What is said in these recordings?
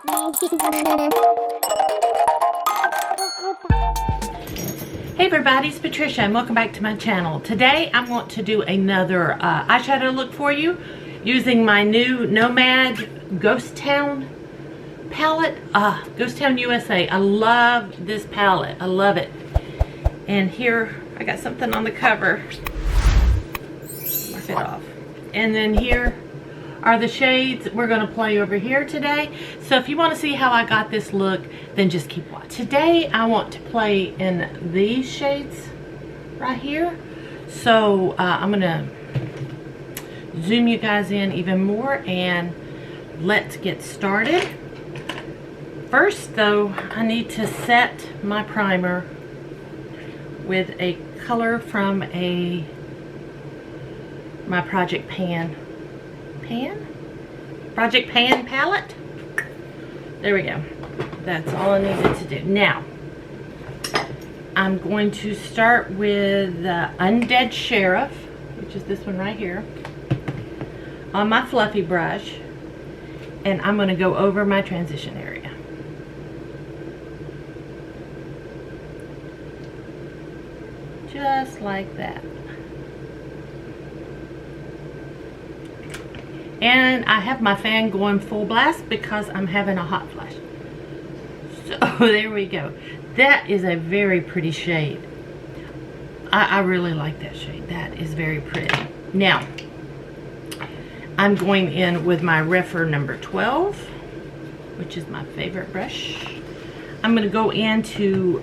Hey everybody, it's Patricia and welcome back to my channel. Today I want to do another eyeshadow look for you using my new Nomad Ghost Town palette. Ghost Town USA. I love this palette. I love it. And here I got something on the cover. Mark it off. And then here are the shades we're going to play over here today. So if you want to see how I got this look, then just keep watching. Today I want to play in these shades right here. So I'm going to zoom you guys in even more and let's get started. First though, I need to set my primer with a color from my Project Pan palette. There we go. That's all I needed to do. Now, I'm going to start with Undead Sheriff, which is this one right here, on my fluffy brush, and I'm going to go over my transition area. Just like that. And I have my fan going full blast because I'm having a hot flash. So there we go. That is a very pretty shade. I really like that shade. That is very pretty. Now, I'm going in with my Refer number 12, which is my favorite brush. I'm going to go into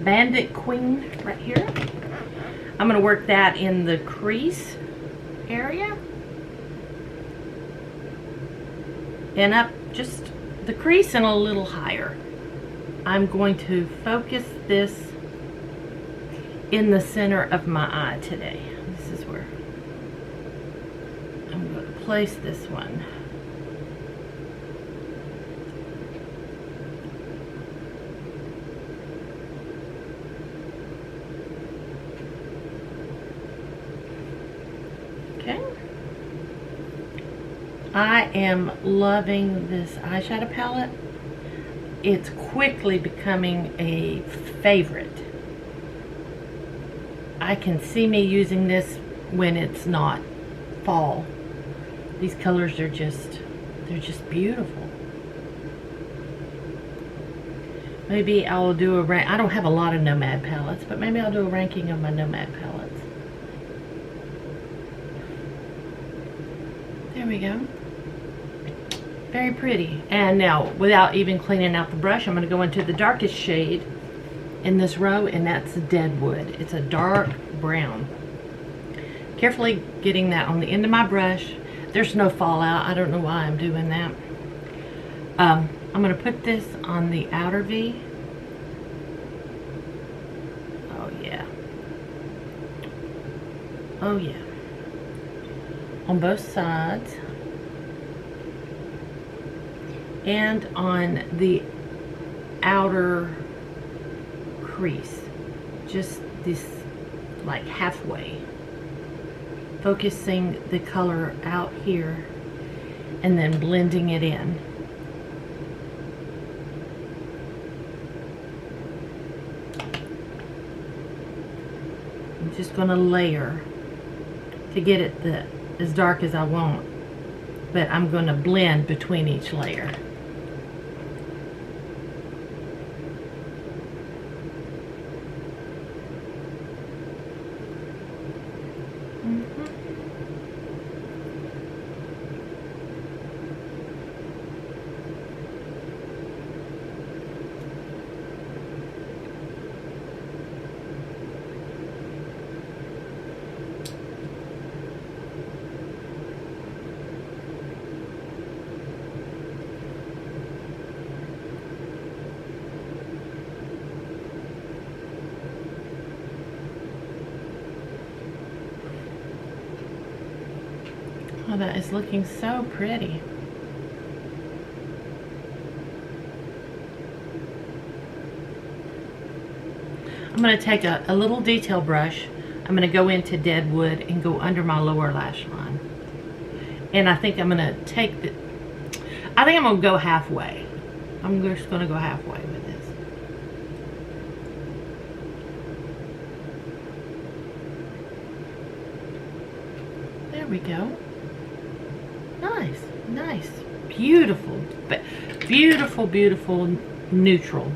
Bandit Queen right here. I'm going to work that in the crease area and up just the crease and a little higher. I'm going to focus this in the center of my eye today. This is where I'm going to place this one. Okay. I am loving this eyeshadow palette. It's quickly becoming a favorite. I can see me using this when it's not fall. These colors are they're just beautiful. Maybe I'll do a rank. I don't have a lot of Nomad palettes, but maybe I'll do a ranking of my Nomad palettes. There we go. Very pretty. And now, without even cleaning out the brush, I'm going to go into the darkest shade in this row, and that's Deadwood. It's a dark brown. Carefully getting that on the end of my brush. There's no fallout. I don't know why I'm doing that. I'm going to put this on the outer V. Oh yeah. Oh yeah. On both sides. And on the outer crease, just this like halfway, focusing the color out here and then blending it in. I'm just going to layer to get it as dark as I want, but I'm going to blend between each layer. Oh, that is looking so pretty. I'm going to take a little detail brush. I'm going to go into Deadwood and go under my lower lash line. And I think I'm going to take I think I'm going to go halfway. I'm just going to go halfway with this. There we go. Nice, nice. Beautiful, beautiful, beautiful neutral.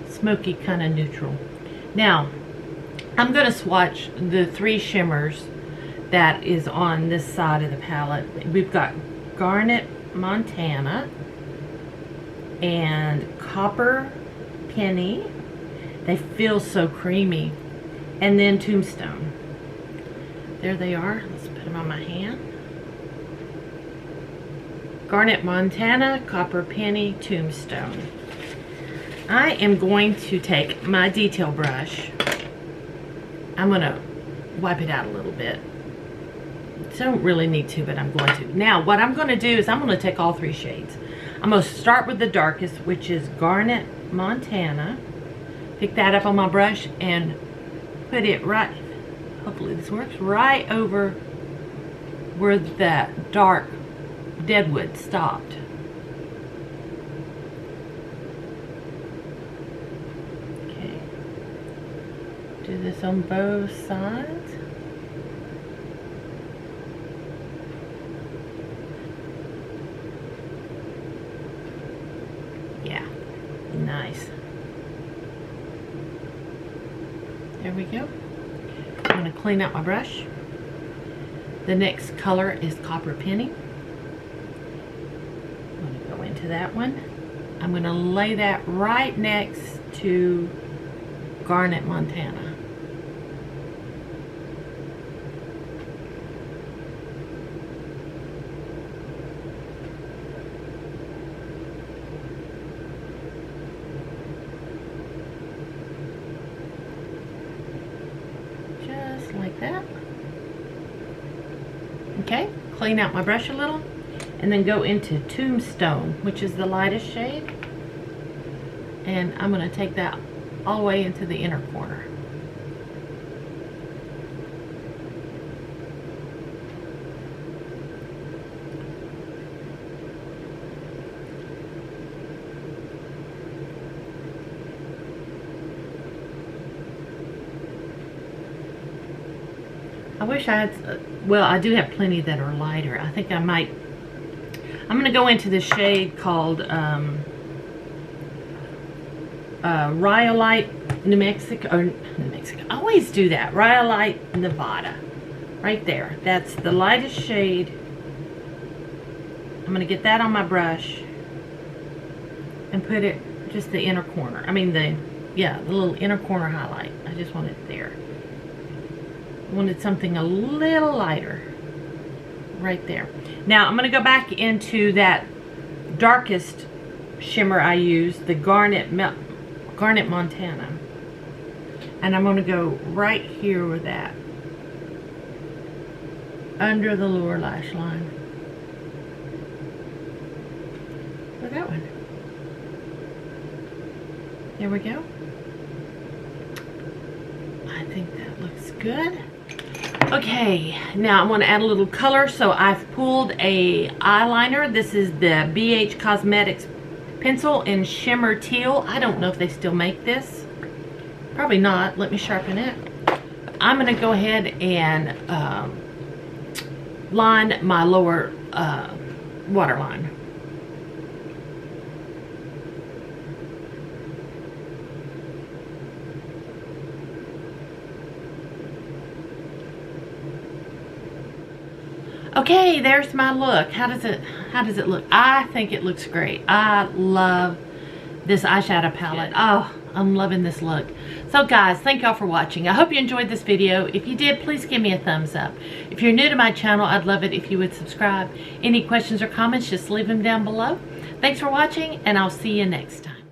Smoky kind of neutral. Now, I'm going to swatch the 3 shimmers that is on this side of the palette. We've got Garnet Montana and Copper Penny. They feel so creamy. And then Tombstone. There they are. Let's put them on my hand. Garnet Montana, Copper Penny, Tombstone. I am going to take my detail brush. I'm going to wipe it out a little bit. Don't really need to, but I'm going to. Now, what I'm going to do is I'm going to take all 3 shades. I'm going to start with the darkest, which is Garnet Montana. Pick that up on my brush and put it right, hopefully this works, right over where that dark deadwood stopped. Okay. Do this on both sides. Yeah, nice. There we go. I'm going to clean out my brush. The next color is Copper Penny. I'm going to go into that one. I'm going to lay that right next to Garnet Montana. Like that. Okay, clean out my brush a little and then go into Tombstone, which is the lightest shade, and I'm going to take that all the way into the inner corner. I wish I had, well, I do have plenty that are lighter. I think I might, I'm going to go into the shade called Rhyolite New Mexico, or New Mexico. I always do that. Rhyolite Nevada. Right there. That's the lightest shade. I'm going to get that on my brush and put it just the inner corner. I mean the little inner corner highlight. I just want it there. Wanted something a little lighter right there. Now I'm going to go back into that darkest shimmer I used, the Garnet Montana, and I'm going to go right here with that under the lower lash line. With that one. There we go. I think that looks good. Okay, now I want to add a little color, so I've pulled a eyeliner. This is the BH Cosmetics pencil in Shimmer Teal. I don't know if they still make this. Probably not. Let me sharpen it. I'm going to go ahead and line my lower waterline. Okay, there's my look. How does it look? I think it looks great. I love this eyeshadow palette. Oh, I'm loving this look. So guys, thank y'all for watching. I hope you enjoyed this video. If you did, please give me a thumbs up. If you're new to my channel, I'd love it if you would subscribe. Any questions or comments, just leave them down below. Thanks for watching, and I'll see you next time.